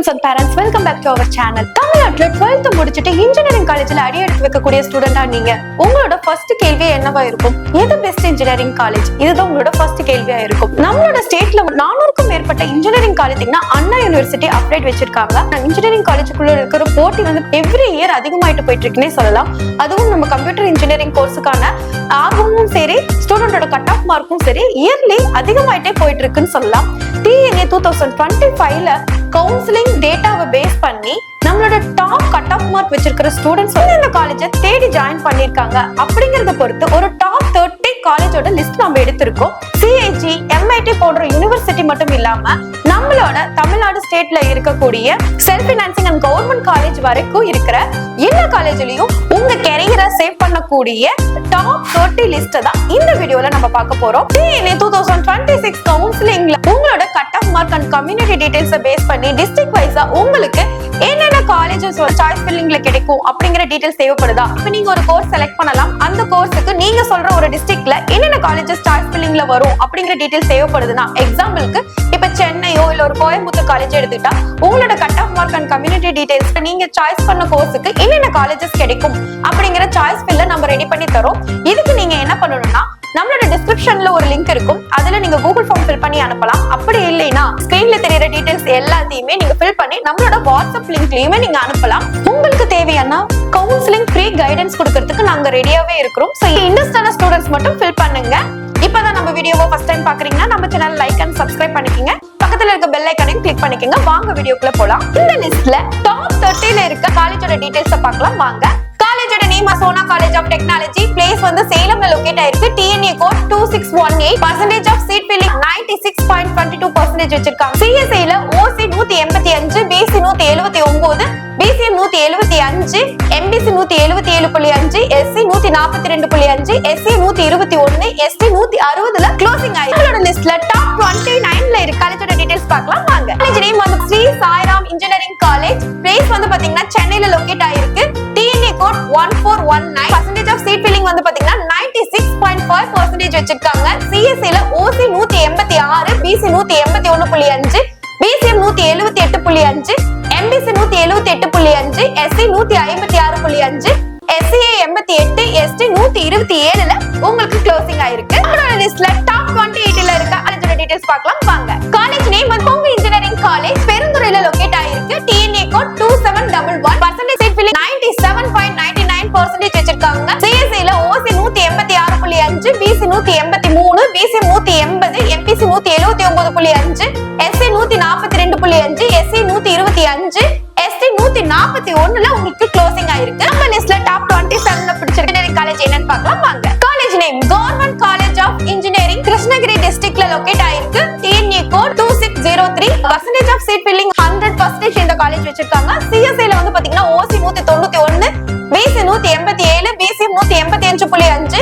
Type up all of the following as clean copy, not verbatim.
students and parents, welcome back to our channel. தமிழ்நாட்டுல 12th முடிச்சிட்டு engineering காலேஜ்ல அடி எடுத்து வைக்கக்கூடிய ஸ்டூடெண்டா நீங்க உங்களோட ஃபர்ஸ்ட் கேள்வி என்னவா இருக்கும்? எது பெஸ்ட் இன்ஜினியரிங் காலேஜ்? இதுதான் உங்களோட ஃபர்ஸ்ட் கேள்வியா இருக்கும். நம்மளோட ஸ்டேட்ல 400க்கும் மேற்பட்ட இன்ஜினியரிங் காலேஜ்னா அண்ணா யூனிவர்சிட்டி அப்டேட் வச்சிருக்காங்க. இன்ஜினியரிங் காலேஜுக்குள்ள இருக்கிற போட்டி வந்து எவ்ரி இயர் அதிகமாயிட்டு போயிட்டு இருக்குன்னே சொல்லலாம். அதுவும் நம்ம கம்ப்யூட்டர் இன்ஜினியரிங் கோர்ஸுக்கான ஆர்வமும் சரி, ஸ்டூடெண்டோட கட் ஆஃப் மார்க்கும் சரி, இயர்லி அதிகமாயிட்டே போயிட்டு இருக்குன்னு சொல்லலாம். TNA 2025ல கவுன்சிலிங் டேட்டாவை பேஸ் பண்ணி நம்மளோட டாப் கட் ஆஃப் மார்க் வச்சிருக்கிற ஸ்டூடெண்ட்ஸ் வந்து இந்த காலேஜை தேடி ஜாயின் பண்ணிருக்காங்க. அப்படிங்கறத பொறுத்து ஒரு டாப் 30 காலேஜோட லிஸ்ட் நம்ம எடுத்திருக்கோம். CIG, MIT போன்ற யூனிவர்சிட்டி மட்டும் இல்லாம நம்மளோட தமிழ்நாடு ஸ்டேட்ல இருக்கக்கூடிய self financing and government college வரைக்கும் இருக்கிற எல்லா காலேஜ்லயும் உங்க கெரியரை சேவ் பண்ணக்கூடிய டாப் 30 லிஸ்ட் தான் இந்த வீடியோல நம்ம பார்க்க போறோம். TNA 2026 கவுன்சிலிங்ல உங்களோட cut off mark and community details base பண்ணி டிஸ்ட்ரிக்ட் வைஸா உங்களுக்கு என்னென்ன காலேஜஸ் சாய்ஸ் ஃபில்லிங்ல கிடைக்கும் அப்படிங்கிற டீடைல்ஸ் தேவைப்படுதா? இப்ப நீங்க ஒரு கோர்ஸ் செலக்ட் பண்ணலாம். அந்த கோர்ஸுக்கு நீங்க சொல்ற ஒரு டிஸ்ட்ரிக்ட்ல என்னென்ன காலேஜஸ் சாய்ஸ் ஃபில்லிங்ல வரும் அப்படிங்கிற டீடைல்ஸ் தேவைப்படுதுன்னா, எக்ஸாம்பிளுக்கு இப்ப சென்னையோ இல்ல ஒரு கோயம்புத்தூர் காலேஜ் எடுத்துக்கிட்டா உங்களோட cut off mark and community details நீங்க சாய்ஸ் பண்ண கோர்ஸுக்கு என்னென்ன காலேஜஸ் கிடைக்கும் அப்படிங்கிற சாய்ஸ் ஃபில்ல நம்ம ரெடி பண்ணி தரோம். இதுக்கு நீங்க என்ன பண்ணணும்னா, நம்மளோட டிஸ்கிரிப்ஷன்ல ஒரு லிங்க் இருக்கும். அதுல நீங்க கூகுள் ஃபார்ம் ஃபில் பண்ணி அனுப்பலாம். அப்படி இல்லைன்னா ஸ்கிரீன்ல தெரியுற டீடைல்ஸ் எல்லாத்தையுமே நீங்க ஃபில் பண்ணி நம்மளோட வாட்ஸ்அப் லிங்க்லயுமே நீங்க அனுப்பலாம். உங்களுக்கு தேவையான கவுன்சிலிங் ஃப்ரீ கைடன்ஸ் கொடுக்கறதுக்கு நாங்க ரெடியாவே இருக்கிறோம். சோ இன்ட்ரெஸ்டான ஸ்டூடெண்ட்ஸ் மட்டும் ஃபில் பண்ணுங்க. இப்பதான் நம்ம வீடியோவை ஃபர்ஸ்ட் டைம் பாக்குறீங்கன்னா நம்ம சேனல் லைக் அண்ட் சப்ஸ்கிரைப் பண்ணிக்கங்க. பக்கத்துல இருக்க பெல் ஐகானையும் கிளிக் பண்ணிக்கங்க. வாங்க வீடியோக்குள்ள போலாம். இந்த லிஸ்ட்ல டாப் 30ல இருக்க காலேஜோட டீடைல்ஸ் பார்க்கலாம் வாங்க. காலேஜோட name Sona college of technology. Place வந்து சேலம்ல லொகேட் ஆயிருக்கு. TNA code 2618. Percentage of seat filling 96.22% வச்சிருக்காங்க. CSA ல OC 185, BC 179, BCM 175, MBC 177.5, SC 142.5, SC 121, ST 160ல closing ஆயிருக்கு. நம்மளோட லிஸ்ட்ல டாப் 29ல இருக்க காலேஜோட டீடைல்ஸ் பார்க்கலாம் வாங்க. காலேஜ் நேம் வந்து Sri Sairam engineering college. Place வந்து பாத்தீங்கன்னா சென்னையில லொகேட் ஆயிருக்கு. TNA code 1419. Percentage of seat filling வந்து பாத்தீங்கன்னா 96.5% வச்சிருக்காங்க. CSA ல OC 186, BC 181.5, BCM 178.5, MBC 178.5, SC 156.5, SCA 88, ST 127ல உங்களுக்கு க்ளோசிங் ஆயிருக்கு. நம்மளோட லிஸ்ட்ல டாப் 28ல இருக்க காலேஜோட டீடைல்ஸ் பார்க்கலாம் வாங்க. காலேஜ் நேம் வந்து பொங்கு இன்ஜினியரிங் காலேஜ். பெருந்துறையில லொகேட் ஆயிருக்கு. TNA code 2711. Percentage seat filling 97.99% வச்சிருக்காங்க. CSA ல OC 186.5, BC 183, BCM 180, MPC 179.5, SC 142.5, SC 125, ST 141ல உங்களுக்கு க்ளோசிங் ஆயிருக்கு. நம்ம லிஸ்ட்ல டாப் 27ல பிடிச்சிருக்க இன்ஜினியரிங் காலேஜ் என்னன்னு பார்க்கலாம் வாங்க. College name government college of engineering, Krishnagiri டிஸ்ட்ரிக்ட்ல லொகேட் ஆயிருக்கு. TNA code 2603. Percentage of seat filling 100% இந்த காலேஜ் வச்சிருக்காங்க. CSA ல வந்து பாத்தீங்கன்னா OC 191, BC 187, BCM 185.5,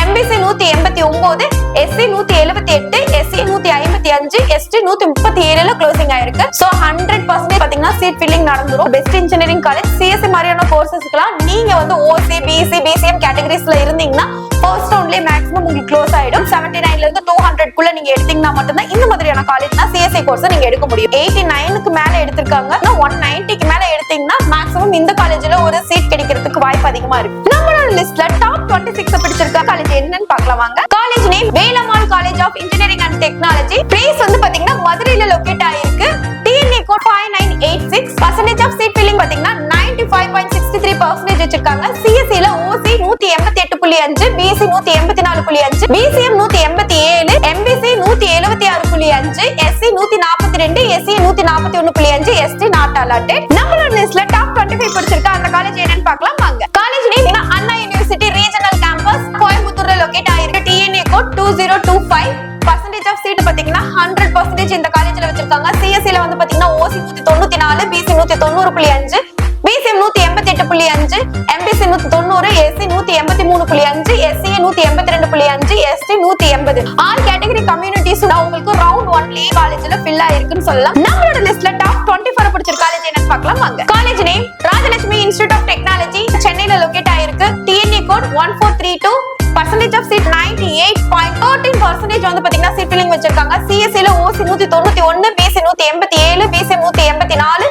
MBC 189, SC 178, SC 155, ST 137ல க்ளோசிங் ஆயிருக்கு. சோ 100% பாத்தீங்கன்னா சீட் ஃபில்லிங் நடந்துரும். Best engineering college. CSA மாதிரியான கோர்சஸ்க்குலாம் நீங்க வந்து OC, BC, BCM கேட்டகரிஸ்ல இருந்தீங்கன்னா ஃபர்ஸ்ட் ரவுண்ட்லயே மேக்ஸிமம் உங்களுக்கு க்ளோஸ் ஆயிடும். 79ல இருந்து 200 குள்ள நீங்க எடுத்தீங்கன்னா மட்டும்தான் இந்த மாதிரியான காலேஜ்னா CSA கோர்ஸ் நீங்க எடுக்க முடியும். 89க்கு மேல எடுத்திருக்காங்க, 190க்கு மேல எடுத்தீங்கன்னா மேக்ஸிமம் இந்த காலேஜ்ல ஒரு சீட் கிடைக்கிறதுக்கு வாய்ப்பு அதிகமா இருக்கு. நம்மளோட லிஸ்ட்ல டாப் 26 பிடிச்சிருக்க காலேஜ் என்னன்னு பார்க்கலாம் வாங்க. College name Velammal college of engineering and technology. Place வந்து பாத்தீங்கன்னா மதுரையில லொகேட் ஆயிருக்கு. TNA code 5986. Percentage of seat filling பாத்தீங்கன்னா 95.63% வச்சிருக்காங்க. CSA ல OC 188.5, BC 184.5, BCM 187, MBC 176.5, SC 142, SC 141.5, ST not allotted. நம்மளோட லிஸ்ட்ல டாப் 25 பிடிச்சிருக்க அந்த காலேஜ் என்னன்னு பார்க்கலாம் வாங்க. College name Anna university regional campus, கோயம்புத்தூர்ல லொகேட் ஆயிருக்கு. TNA code 2025. Percentage of seat பாத்தீங்கன்னா 100% இந்த காலேஜ்ல வச்சிருக்காங்க. CSA ல வந்து பாத்தீங்கன்னா OC 194, BC 190.5, BCM 188.5, MBC 190, SC 183.5, SCA 182.5, ST 180. All category communities உங்களுக்கு ரவுண்ட் 1 காலேஜ்ல ஃபில் ஆயிருக்குன்னு சொல்லலாம். நம்மளோட லிஸ்ட்ல டாப் 24 பிடிச்சிருக்க காலேஜ் என்னன்னு பார்க்கலாம் வாங்க. College name Rajalakshmi institute of technology, சென்னையில லொகேட் ஆயிருக்கு. TNA code 1432. Percentage of seat 98.13% வந்து பாத்தீங்கன்னா சீட் ஃபில்லிங் வச்சிருக்காங்க. CSA ல OC 191, BC 187, BCM 184,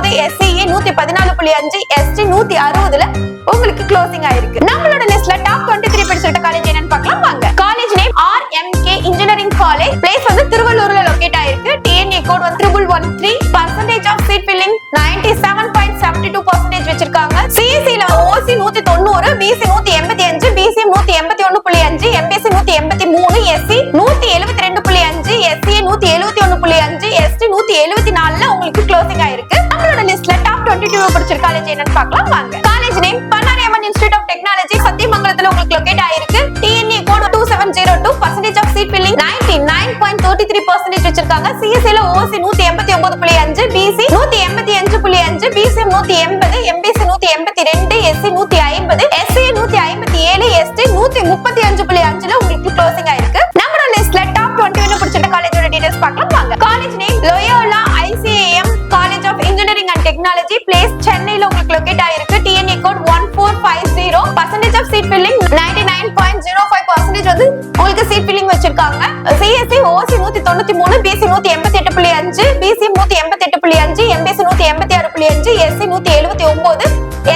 109, SCA 114.5, ST 160ல உங்களுக்கு க்ளோசிங் ஆயிருக்கு. நம்மளோட லிஸ்ட்ல டாப் 23 படிச்சிருக்க காலேஜ் என்னன்னு பார்க்கலாம் வாங்க. College name RMK engineering college. Place வந்து திருவள்ளூர்ல லொகேட் ஆயிருக்கு. TNA கோட் வந்து 1113. பர்சன்டேஜ் ஆஃப் சீட் ஃபில்லிங் 97.72% வச்சிருக்காங்க. CSE ல OC 190, BC 185, BCM 181.5, MBC 183, SC 172.5, SCA 171.5, ST 174ல உங்களுக்கு க்ளோசிங் ஆயிருக்கு. நம்மளோட லிஸ்ட்ல டாப் 22 படிச்சிருக்க காலேஜ் என்னன்னு பார்க்கலாம் வாங்க. College name Bannariamman institute of technology, சத்தியமங்கலத்துல உங்களுக்கு லொகேட் ஆயிருக்கு. TNA code 2702. Percentage of seat filling 99.33% வச்சிருக்காங்க. CSE ல OC 189.5, BC 185.5, BCM 180, MBC 182, SC 150, SCA 157, ST 135.5ல உங்களுக்கு க்ளோசிங் ஆயிருக்கு. நம்மளோட லிஸ்ட்ல டாப் 21 படிச்சிருக்க காலேஜோட டீடைல்ஸ் பார்க்கலாம் வாங்க. College name Loyola ICAM college of engineering and technology. Place சென்னையில உங்களுக்கு லொகேட் ஆயிருக்கு. TNA code 1450. Percentage of seat filling 99.05% வந்து உங்களுக்கு சீட் ஃபில்லிங் வச்சிருக்காங்க. CSE OC 193, BC 188.5, BCM 188.5, MBC 186.5, SC 179,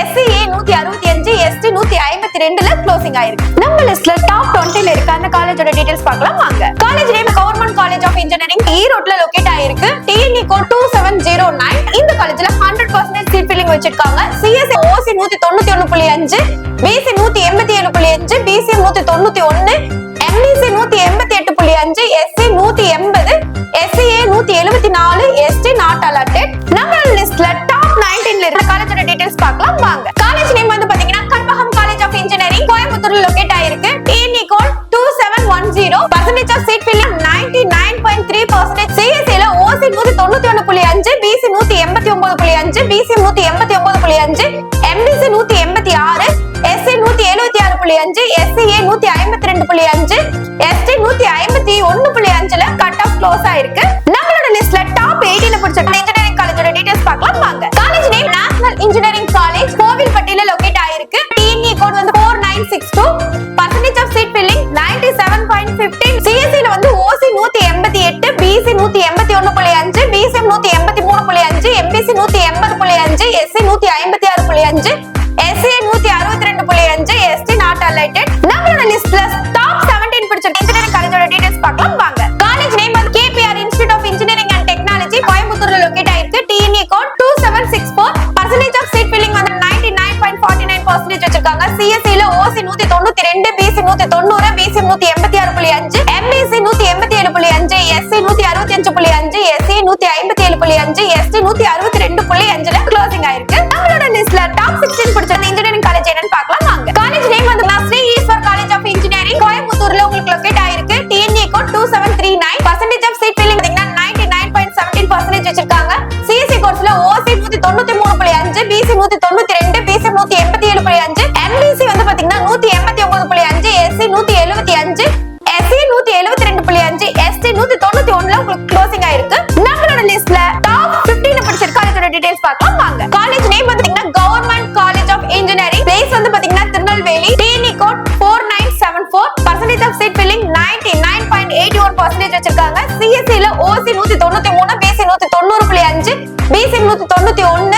SCA 165, ST 152ல closing ஆயிருக்கு. நம்ம லிஸ்ட்ல டாப் 20ல இருக்க அந்த காலேஜோட டீடைல்ஸ் பார்க்கலாம் வாங்க. College name government college of engineering, ஈரோட்ல லொகேட் ஆயிருக்கு. TNA code 2709. இந்த காலேஜ்ல 100% சீட் ஃபில்லிங் வச்சிருக்காங்க. CSE OC 191.5, BC 187.5, BCM 191, MBC 188.5, SC 180, SCA 174, ST not allotted. நம்ம லிஸ்ட்ல டாப் 19ல இருக்க காலேஜோட டீடைல்ஸ் பார்க்கலாம் வாங்க. காலேஜ் நேம் வந்து பாத்தீங்கன்னா கற்பகம் காலேஜ் ஆஃப் இன்ஜினியரிங், கோயம்புத்தூர்ல லொகேட் ஆயிருக்கு. TNA code 2710. Percentage of seat filling 99.3%. CSE ல OC 191.5, BC 189.5, BCM 189.5, MBC 186, SC 176.5, SCA 152.5, ST 151.5ல கட் ஆஃப் க்ளோஸ் ஆயிருக்கு. நம்மளோட லிஸ்ட்ல டாப் 18ல படிச்சிருக்க இன்ஜினியரிங் காலேஜோட டீடைல்ஸ் பார்க்கலாம் வாங்க. College name national engineering college, கோவில்பட்டியில லொகேட் ஆயிருக்கு. TNA கோட் வந்து 4962. Percentage of seat filling 97.15. CSE ல வந்து OC 188, BC 181.5, BCM 183.5, MBC 180.5, SC 156.5, SCA 162.5, ST not allotted. நம்மளோட லிஸ்ட்ல டாப் 17 படிச்சிருக்க இன்ஜினியரிங் காலேஜோட டீடைல்ஸ் பார்க்கலாம் வாங்க. காலேஜ் நேம் வந்து KPR institute of engineering and technology, கோயம்புத்தூர்ல லொகேட் ஆயிருக்கு. TNA code 2764. Percentage of seat filling வந்து 99.49% வச்சிருக்காங்க. CSE ல OC 192, BC 190, BCM 186.5, MBC 187.5, SC 165.5, SCA 157.5, ST 162.5ல closing ஆயிருக்கு. நம்மளோட லிஸ்ட்ல டாப் 16 படிச்சிருக்க இன்ஜினியரிங் காலேஜ் என்னன்னு பார்க்கலாம் வாங்க. காலேஜ் நேம் வந்து Sri Eswar college of engineering, கோயம்புத்தூர்ல உங்களுக்கு லொகேட் ஆயிருக்கு. TNA code 2739. Percentage of seat filling பாத்தீங்கன்னா 99.17% வச்சிருக்காங்க. CSE கோர்ஸ்ல OC 193.5, BC 192, BCM 187.5, MBC வந்து பாத்தீங்கன்னா 189.5, SC 175, SC 172.5, ST 191ல உங்களுக்கு க்ளோசிங் ஆயிருக்கு. நம்மளோட லிஸ்ட்ல டாப் 15 படிச்சிருக்க காலேஜோட டீடைல்ஸ் பார்க்கலாம் வாங்க. காலேஜ் நேம் பாத்தீங்கன்னா government college of engineering. Place வந்து பாத்தீங்கன்னா Tirunelveli. TNA code 4974. Percentage of seat filling 99.81% வச்சிருக்காங்க. CSE ல OC 193, BC 190.5, BCM 191,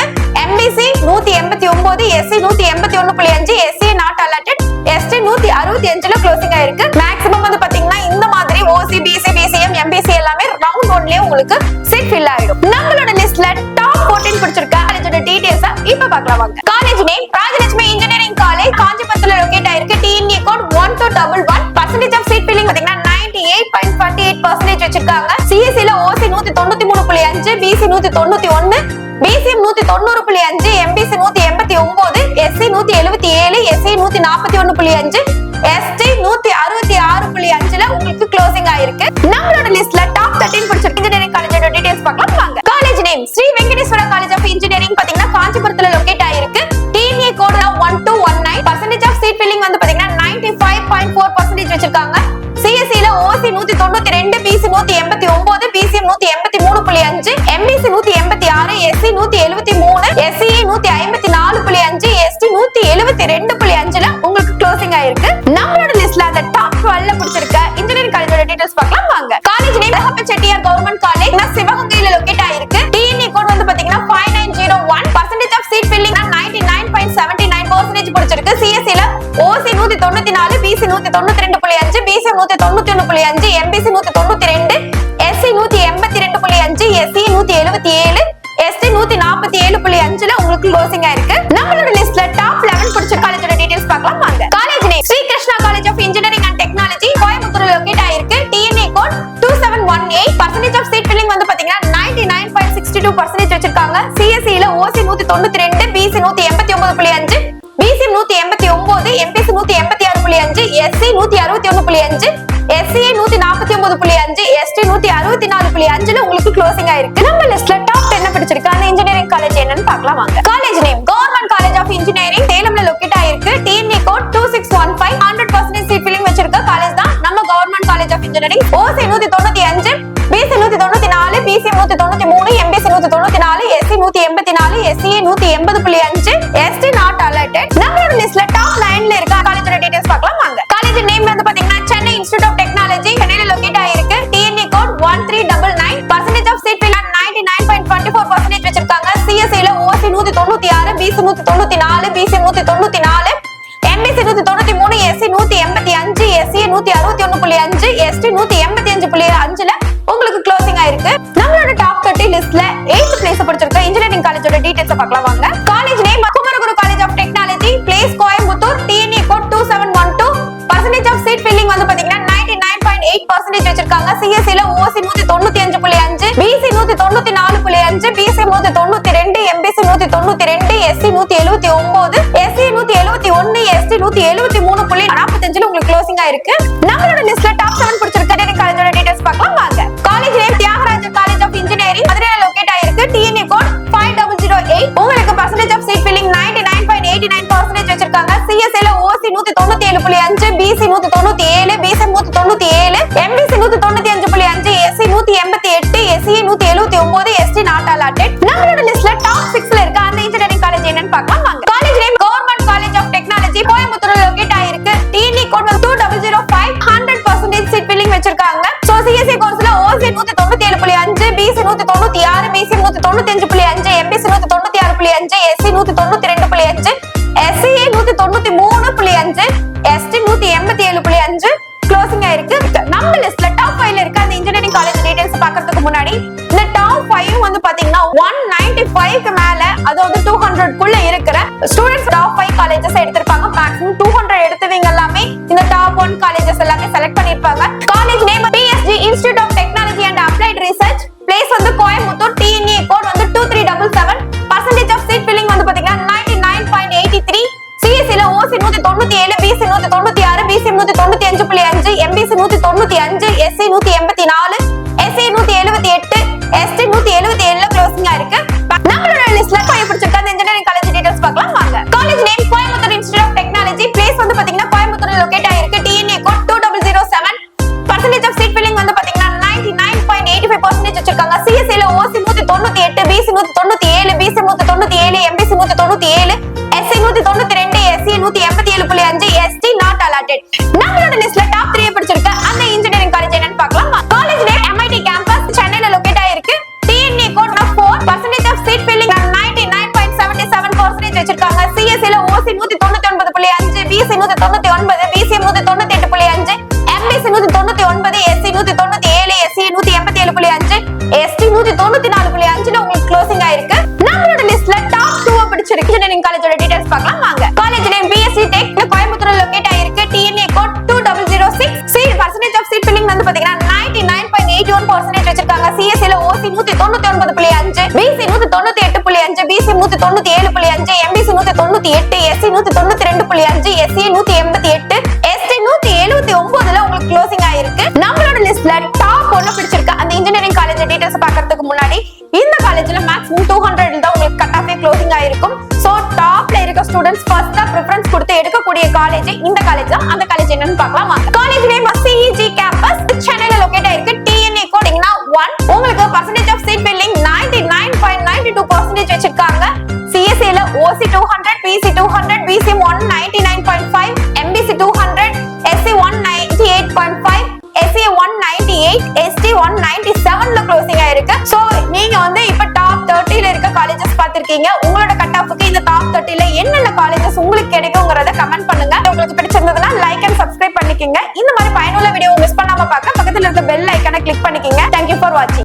MBC 189, SC 181.5, SCA not allotted, ST 165ல க்ளோசிங் ஆயிருக்கு. மேக்ஸிமம் வந்து பாத்தீங்கன்னா இந்த மாதிரி OC, BC, BCM, MBC எல்லாமே ரவுண்ட் ஒன்லயே உங்களுக்கு சீட் ஃபில் ஆயிடும். நம்மளோட லிஸ்ட்ல டாப் 14 படிச்சிருக்க காலேஜோட டீடைல்ஸ் இப்ப பார்க்கலாம் வாங்க. College name Rajalakshmi engineering college, காஞ்சிபுரத்துல லொகேட் ஆயிருக்கு. TNA code 1211. Percentage of seat filling பாத்தீங்கன்னா 98.48% வச்சிருக்காங்க. CSE ல OC 193.5, BC 191, BCM 190.5, MBC 189, SC 177, SC 141.5, ST 166.5ல உங்களுக்கு க்ளோசிங் ஆயிருக்கு. நம்மளோட லிஸ்ட்ல டாப் 13 படிச்சிருக்க இன்ஜினியரிங் காலேஜோட டீடைல்ஸ் பார்க்கலாம் வாங்க. College name Sri Venkateswara college of engineering பாத்தீங்கன்னா காஞ்சிபுரத்துல லொகேட் ஆயிருக்கு. TNA code 1219. Percentage of seat filling வந்து பாத்தீங்கன்னா 95.4% வச்சிருக்காங்க. CSE ல OC 192, BC 189, BCM 183.5, MBC 186, SC 173, SCA 154.5, ST 172.5ல உங்களுக்கு க்ளோசிங் ஆயிருக்கு. நம்மளோட லிஸ்ட்ல அந்த டாப் 12ல பிடிச்சிருக்க இன்ஜினியரிங் காலேஜோட டீடைல்ஸ் பார்க்கலாம் வாங்க. College name Chettiar government college, சிவகங்கையில லொகேட் ஆயிருக்கு. TNA கோட் வந்து பாத்தீங்கன்னா 5901. 192.5, BCM 191.5, MBC 192, SC 182.5, SC 177, ST 147.5ல உங்களுக்கு க்ளோசிங் ஆயிருக்கு. நம்மளோட லிஸ்ட்ல டாப் 11 பிடிச்ச காலேஜோட டீடைல்ஸ் பார்க்கலாம் வாங்க. College name Sri Krishna college of engineering and technology, கோயம்புத்தூர்ல லொகேட் ஆயிருக்கு. TNA code 2718. Percentage of seat filling வந்து பாத்தீங்கன்னா 99.62% வச்சிருக்காங்க. சிஎஸ்சி ல OC 192, BC 189.5, BC 189, MBC 186.5, SC 161.5, SCA 149.5, ST 164.5ல உங்களுக்கு க்ளோசிங் ஆயிருக்கு. நம்ம லிஸ்ட்ல டாப் 10 பிடிச்சிருக்கு அந்த இன்ஜினியரிங் காலேஜ் என்னன்னு பார்க்கலாம் வாங்க. College name government college of engineering, சேலம்ல லொகேட் ஆயிருக்கு. TNA code 2615. 100% சீட் ஃபில்லிங் வச்சிருக்க காலேஜ் தான் நம்ம government college of engineering. OC 195, BC 194, BCM 193, MBC 194, SC 184, SCA 180.5, ST not allotted. நம்மளோட லிஸ்ட்ல டாப் 9ல இருக்க காலேஜோட டீடைல்ஸ் பார்க்கலாம் வாங்க. காலேஜ் நேம் வந்து பாத்தீங்கன்னா சென்னை இன்ஸ்டிடியூட் ஆஃப் டெக்னாலஜி, சென்னையில லொகேட் ஆயிருக்கு. TNA code 1399. Percentage of seat filling 99.24% வச்சிருக்காங்க. சிஎஸ்சி ல OC 196, BC 194, BC 194, MBC 193, SC 185, SCA 161.5, ST 185.5ல உங்களுக்கு க்ளோசிங் ஆயிருக்கு. நம்மளோட டாப் 30 லிஸ்ட்ல 8th பிளேஸ் பிடிச்சிருக்க இன்ஜினியரிங் காலேஜோட டீடைல்ஸ் பார்க்கலாம் வாங்க. College name Kumaraguru college of technology, place Coimbatore, TNA code 2712. Percentage of seat filling வந்து பாத்தீங்கன்னா 99.8% வச்சிருக்காங்க. சிஎஸ்சி ல OC 195.5, BC 194.5, BC 192, MBC 192, SC 179, SC 171, ST 173.45ல உங்களுக்கு க்ளோசிங் ஆயிருக்கு. நம்மளோட லிஸ்ட்ல டாப் 7 பிடிச்சிருக்க இன்ஜினியரிங் காலேஜோட டீடைல்ஸ் பார்க்கலாம் வாங்க. College name Thiagarajar college of engineering, மதுரையில லொகேட் ஆயிருக்கு. TNA code 5008. உங்களுக்கு பர்சன்டேஜ் ஆஃப் சீட் ஃபில்லிங் 99.89% வச்சிருக்காங்க. சிஎஸ்சி ல OC 197.5, BC 197, BC 197, MBC 195.5, SC 188, SCA 179, ST not allotted. நம்மளோட லிஸ்ட்ல டாப் 6ல இருக்க அந்த இன்ஜினியரிங் காலேஜ் என்னன்னு பார்க்கலாம் வாங்க. College name government college of technology, கோயம்புத்தூர்ல லொகேட் ஆயிருக்கு. TNA code 2005. 100% சீட் ஃபில்லிங் வச்சிருக்காங்க. சோ சிஎஸ்சி கோர்ஸ்ல OC 197.5, BC 196, BC 195.5, MBC 196.5, SC 192.5, SCA 193.5, ST 187.5 closing ஆயிருக்கு. நம்ம லிஸ்ட்ல டாப் 5ல இருக்க அந்த இன்ஜினியரிங் காலேஜ் டீடைல்ஸ் பார்க்கிறதுக்கு முன்னாடி இந்த டாப் 5 வந்து பாத்தீங்கன்னா 195க்கு மேல, அதாவது 200 குள்ள இருக்கிற ஸ்டூடண்ட்ஸ் டாப் 5 காலேஜஸ் எடுத்திருப்பாங்க. மேக்ஸிமம் 200 எடுத்தவங்க எல்லாமே இந்த டாப் 1 காலேஜஸ் எல்லாமே செலக்ட் பண்ணிருப்பாங்க. College name PSG institute of technology and applied research, place வந்து கோயம்புத்தூர். டிஎன்ஏ கோட் வந்து 2377. பர்சன்டேஜ் ஆஃப் சீட் ஃபில்லிங் வந்து பாத்தீங்கன்னா 99.83. சிஎஸ்சி ல OC 197, BC 196, BC 195.5, MBC 195, SC 184, SC 178, ST 177ல க்ளோசிங் ஆயிருக்கு. நம்மளோட லிஸ்ட்ல போய் பிடிச்சிருக்க அந்த இன்ஜினியரிங் காலேஜ் டீடைல்ஸ் பார்க்கலாம் வாங்க. College name Coimbatore institute of technology, place வந்து பாத்தீங்கன்னா கோயம்புத்தூர்ல லொகேட் ஆயிருக்கு. TNA code 2007. Percentage of seat filling வந்து பாத்தீங்கன்னா 99.85% வச்சிருக்காங்க. சிஎஸ்சி ல OC 198, BC 197, BC 197, MBC 197, SC 192, SC 187.5, ST not allotted. நம்மளோட லிஸ்ட்ல டாப் 3 பிடிச்சிருக்க அந்த இன்ஜினியரிங் காலேஜ் என்னன்னு பார்க்கலாம். காலேஜ் நேம் எம்ஐடி கேம்பஸ், சென்னையில லொகேட் ஆயிருக்கு. TNA code 4. Percentage of seat filling 99.77% வச்சிருக்காங்க. சிஎஸ்சி ல OC 199.5, BC 199, BC 198.5, MBC 199, SC 197, SC 187.5, ST 194.5ல உங்களுக்கு க்ளோசிங் ஆயிருக்கு. நம்மளோட லிஸ்ட்ல டாப் 2 பிடிச்சிருக்கு இன்ஜினியரிங் காலேஜோட டீடைல்ஸ் பார்க்கலாம் வாங்க. காலேஜ் நேம் பிஎஸ்சி டெக், கோயம்புத்தூர்ல லொகேட் ஆயிருக்கு. TNA code 2006. Seat percentage of seat filling வந்து பாத்தீங்கன்னா 99.81% வச்சிருக்காங்க. சிஎஸ்சி ல OC 199.5, BC 198.5, BC 197.5, MBC 198, SC 192.5, SC 188, ST 179ல உங்களுக்கு க்ளோசிங் ஆயிருக்கு. நம்மளோட லிஸ்ட்ல டாப் 1 பிடிச்சிருக்க அந்த இன்ஜினியரிங் காலேஜ் டீடைல்ஸ் பார்க்கிறதுக்கு முன்னாடி இந்த காலேஜ்ல மேக்ஸிமம் 200 தான் உங்களுக்கு கட் ஆஃபே க்ளோசிங் ஆயிருக்கும். சோ டாப்ல இருக்க ஸ்டூடண்ட்ஸ் ஃபர்ஸ்டா பிரெஃபரன்ஸ் கொடுத்து எடுக்கக்கூடிய காலேஜ் இந்த காலேஜ் தான். அந்த காலேஜ் என்னன்னு பார்க்கலாம் வாங்க. காலேஜ் நேம் சிஇஜி கேம்பஸ், சென்னையில லொகேட் ஆயிருக்கு. டிஎன்ஏ கோடிங்னா 1. உங்களுக்கு பர்சன்டேஜ் ஆஃப் சீட் ஃபில்லிங் 99.92% வச்சிருக்காங்க. சிஎஸ்சி ல OC 200, BC 200, BC 199.5, MBC 200, SC 198.5, SC 198, ST 197ல க்ளோசிங் ஆயிருக்கு. சோ நீங்க வந்து இப்ப டாப் 30ல இருக்க காலேஜஸ் பாத்திருக்கீங்க. உங்களோட கட் ஆஃப்க்கு இந்த டாப் 30ல என்னென்ன காலேஜஸ் உங்களுக்கு கிடைக்கும்ங்கறத கமெண்ட் பண்ணுங்க. உங்களுக்கு பிடிச்சிருந்ததுன்னா லைக் அண்ட் சப்ஸ்கிரைப் பண்ணிக்கங்க. வீடியோ மிஸ் பண்ணாம பார்க்க பக்கத்துல இருக்க பெல் ஐகானை கிளிக் பண்ணிக்கங்க. Thank you for watching.